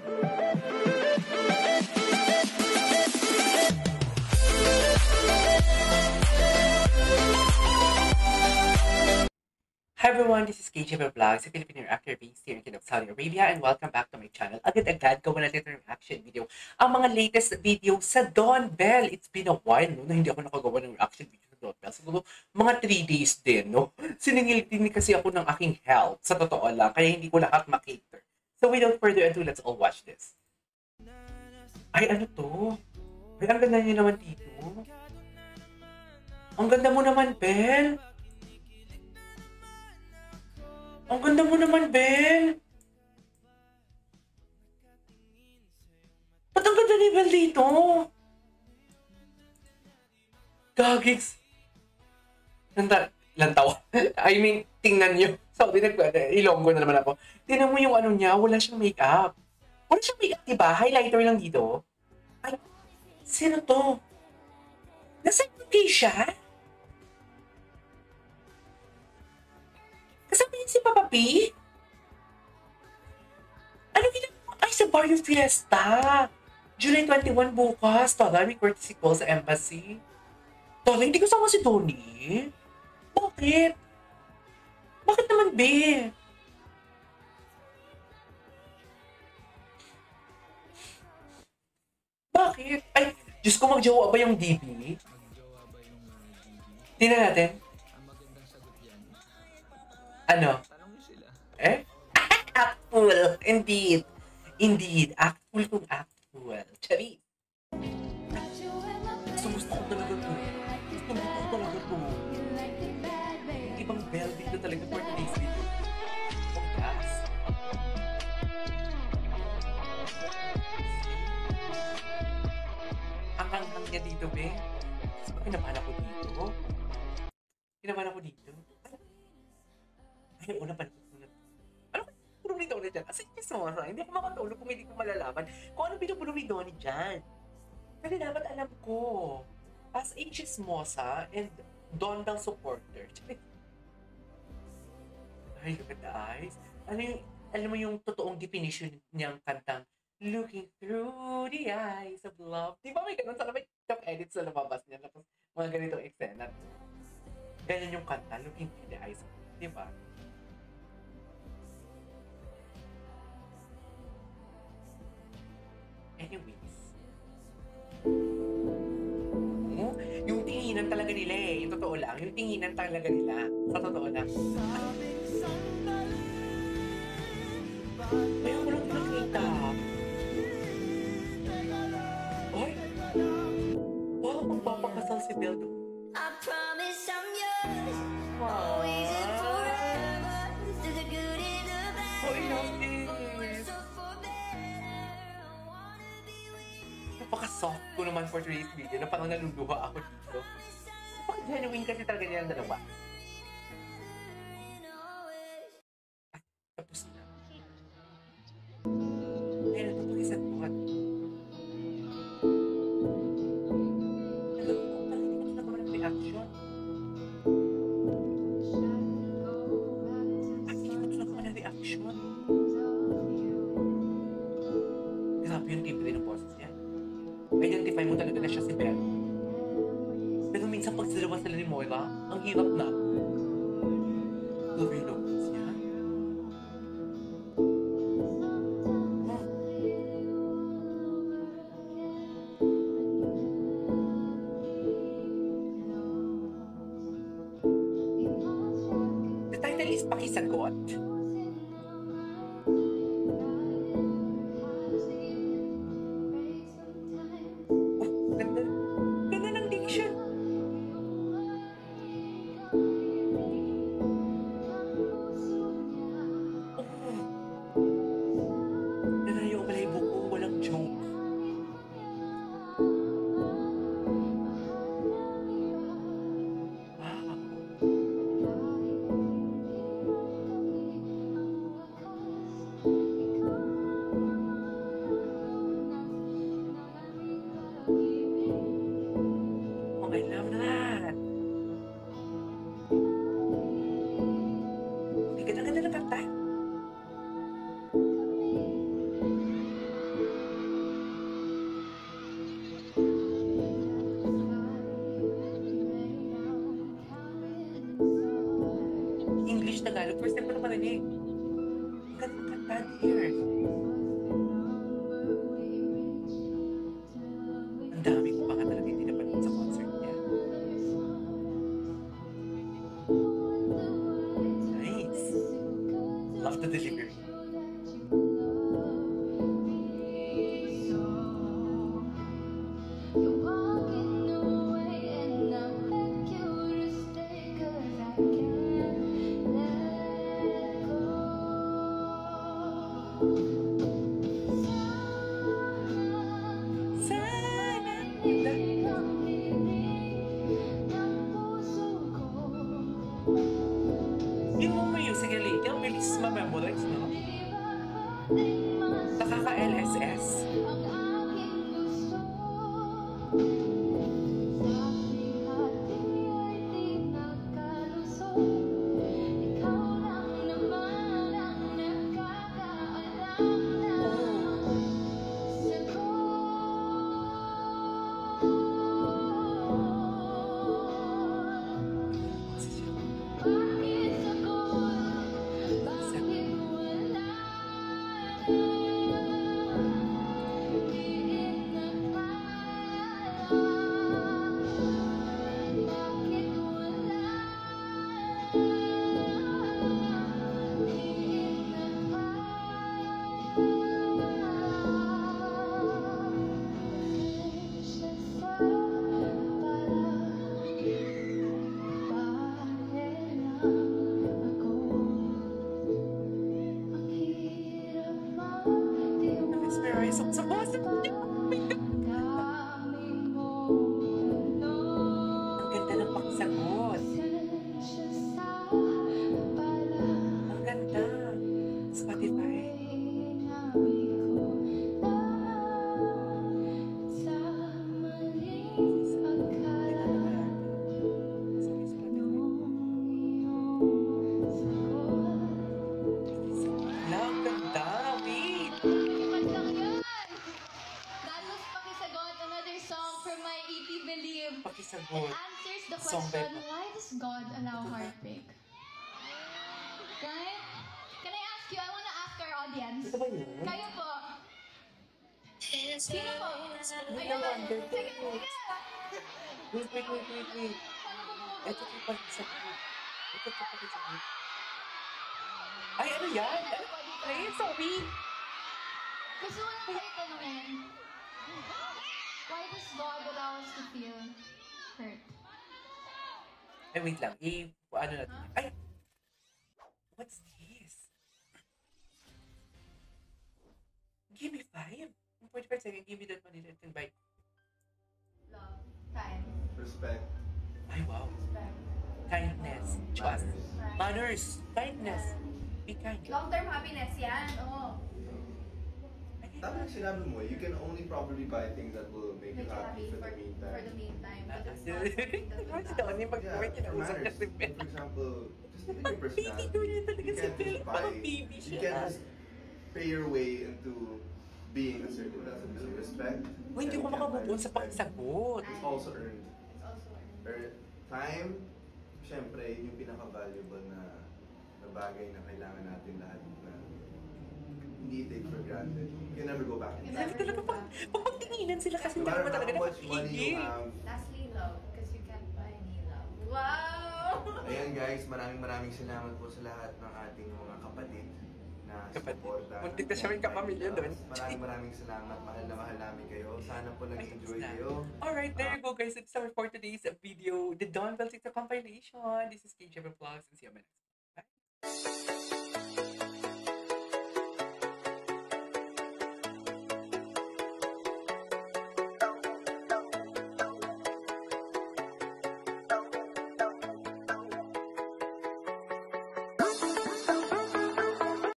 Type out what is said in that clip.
Hi everyone, this is KJB Vlogs, a Filipino actor based here in Kingdom of Saudi Arabia, and welcome back to my channel. Agad-agad gawa natin ng reaction video. Ang mga latest video sa Dawn Bell. It's been a while, no, na hindi ako nakagawa ng reaction video sa Dawn Bell. Siguro mga 3 days din, no. Siningil din kasi ako ng aking health, sa totoo lang, kaya hindi ko lahat makater. So without further ado, let's all watch this. Ay, ano to? Ay, ang ganda niyo naman dito. Ang ganda mo naman, Bell. Ang ganda mo naman, Ben! Ba't ang ganda ni Bell dito? Gagigs! Lantaw. I mean, tingnan nyo. Sabi, ilonggo na naman ako. Tingnan mo yung ano niya, wala siyang makeup. Wala siyang makeup, diba? Highlighter lang dito. Ay, sino to? Nasa UK siya? Kasama si Papa P? Ano ginagawa? Ay, sa Barrio Fiesta! July 21 bukas. Tala, may courtesy call sa embassy. Tala, hindi kasama si Tony? Bakit? Bakit naman, be? Bakit? Ay, Diyos ko, magjowa ba yung DB? Tingnan natin. Ano? Tanong niyo sila. Eh? Actful! Indeed! Indeed! Actful kung actful. Charis! Gusto ko talaga to. Gusto ko talaga to. Yung ibang bell dito talaga for today's video. Oh, gas. Ang hanghang niya dito, be. Pinaman ako dito. Pinaman ako dito. Ay, una pa na. Ano ka pulong ni Donnie dyan? As in, hindi ako makatulog kung hindi ko malalaman kung ano pinupulong ni Donnie dyan. Kasi dapat alam ko. As a chismosa and Don Bell supporter. Ay, look at the eyes. Alam mo yung totoong definition niyang kantang Looking Through the Eyes of Love. Di ba may ganun? Sana may edit sa lumabas niya. Tapos mga ganitong eksena. Ganyan yung kanta, Looking Through the Eyes of Love. Di ba? Anyways. Yung tinginan talaga nila eh. Yung totoo lang. Yung tinginan talaga nila. Sa totoo lang. Ay, ako lang nakita. Ay! Wow, magpapakasal si Belle doon. I promise I'm yours. Always and forever. Through the good and the bad. Oh, inastis. So for better, I wanna be with you. Napaka-soft ko naman for today's video na parang naluluha ako dito. Napaka-genuine kasi talaga nilang dalawa. Ay, tapos na. Ay, natapag-isang buhat. Alam ko, parang hindi ko nagawa ng reaction. Ay, hindi ko nagawa ng reaction. Grabe yung tibli ng boses niya. Identify mo talaga na siya si Belle. Pero minsan pag sila ni Moira, ang hirap na. Grabe yung lobos niya. The title is Pakisagot. Ganda ng diction. marinig. Ang ganda ng kanta here. Ang dami ko pa nga talaga hindi napanood sa concert niya. Nice. Love the delivery. Yung musically, yung bilis ma-memorize, no? Nakaka-LSS. Sa boss, ang ganda ng pakisagot. Ang ganda. Spotify. Ang ganda. Wait. Another song from my EP Believe. Pakisagot. It answers the Song by- question, why does God allow heartbreak? Right? Can I ask you? I want to ask our audience. Ito ba yun? Kayo po. Sino po? Wait, I wonder. Sige, sige. Wait. Ito po pakisagot. Ito po pakisagot. Ay, ano yan? Ano ba? Ay, sorry. Gusto ko lang kayo tanungin. Why does God allow us to feel hurt? Ay, wait lang. Ano natin? Ay! What's this? Give me 5. 45 seconds. Give me that money. Let me buy. Love, time, Respect. Ay, wow. respect, Kindness. Trust. Manners. Kindness. Be kind. Long-term happiness yan. Oo. Tama yung sinabi mo, you can only probably buy things that will make you Make you happy for the for meantime. the meantime. But it's Yeah. not something that What's will the only last. pag-uwi Yeah, for kinausap ka manners. si Bel? For example, just look at your Baby personality. ko yun talaga You si can't Bel. just Parang buy, baby you siya. can't just pay your way into being a certain person. So respect. Uy, hindi ko and you can't buy makabubuon sa respect. pakisagot. It's also earned. It's also Time, syempre, yun yung pinaka-valuable na bagay na kailangan natin lahat na hindi take for granted. You can never go back in Sabi time. talaga pagtinginan sila kasi No hindi matter naman talaga how much money you napakihigil. have. lastly, love. Because you can't buy any love. Wow! Ayan guys, maraming salamat po sa lahat ng ating mga kapatid na Kapatid. suporta. Muntik na siya may kapamilya doon. Maraming salamat. Mahal na mahal namin kayo. Sana po nag-enjoy kayo. Alright, there you go guys. It's our for today's video. The Dawn Bell 6 compilation. This is KJ Vlogs and see you on my next one. Bye.